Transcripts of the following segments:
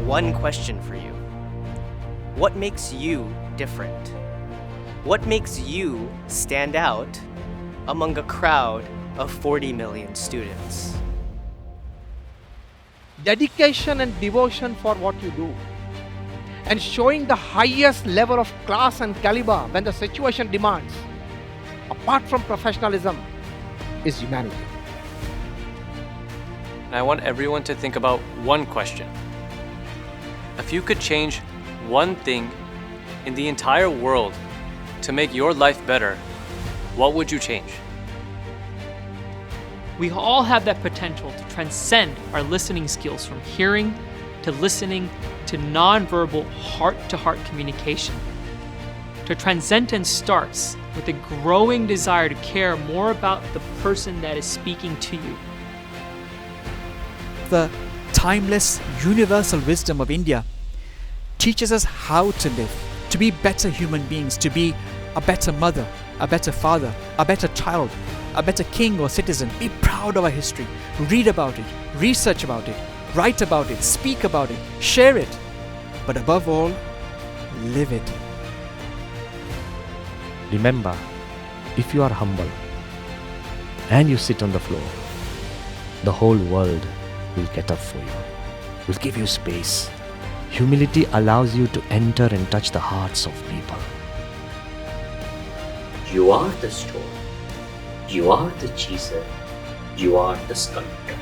one question for you. What makes you different? What makes you stand out among a crowd of 40 million students? Dedication and devotion for what you do, and showing the highest level of class and caliber when the situation demands, apart from professionalism, is humanity. And I want everyone to think about one question. If you could change one thing in the entire world to make your life better, what would you change? We all have that potential to transcend our listening skills from hearing to listening to nonverbal heart-to-heart communication. To transcendence starts with a growing desire to care more about the person that is speaking to you. The timeless, universal wisdom of India teaches us how to live, to be better human beings, to be a better mother, a better father, a better child, a better king or citizen. Be proud of our history. Read about it, research about it, write about it, speak about it, share it. But above all, live it. Remember, if you are humble and you sit on the floor, the whole world will get up for you, will give you space. Humility allows you to enter and touch the hearts of people. You are the stone. You are the chisel. You are the sculptor.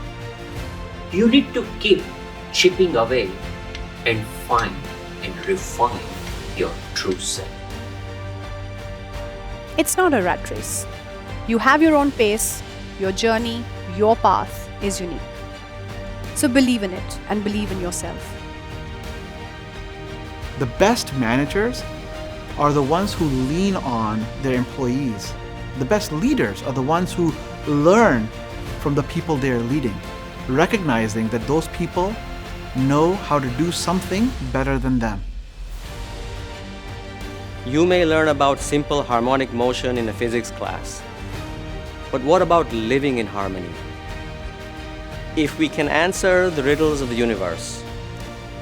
You need to keep chipping away and find and refine your true self. It's not a rat race. You have your own pace, your journey, your path is unique. So believe in it and believe in yourself. The best managers are the ones who lean on their employees. The best leaders are the ones who learn from the people they are leading, recognizing that those people know how to do something better than them. You may learn about simple harmonic motion in a physics class, but what about living in harmony? If we can answer the riddles of the universe,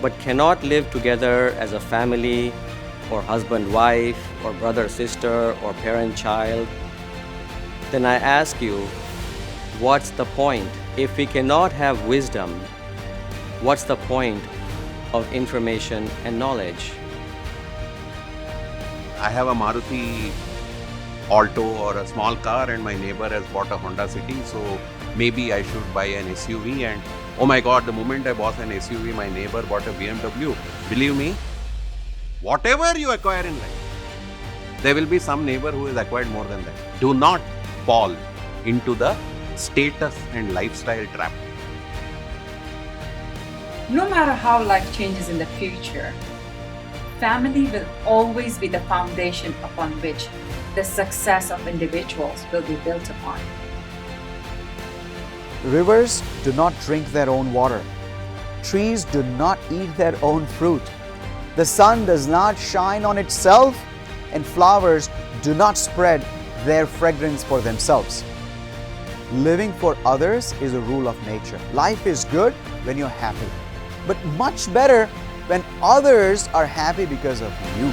but cannot live together as a family, or husband-wife, or brother-sister, or parent-child, then I ask you, what's the point? If we cannot have wisdom, what's the point of information and knowledge? I have a Maruti Alto or a small car, and my neighbor has bought a Honda City, so maybe I should buy an SUV. And oh my God, the moment I bought an SUV, my neighbor bought a BMW. Believe me, whatever you acquire in life, there will be some neighbor who has acquired more than that. Do not fall into the status and lifestyle trap. No matter how life changes in the future, family will always be the foundation upon which the success of individuals will be built upon. Rivers do not drink their own water. Trees do not eat their own fruit. The sun does not shine on itself, and flowers do not spread their fragrance for themselves. Living for others is a rule of nature. Life is good when you're happy, but much better when others are happy because of you.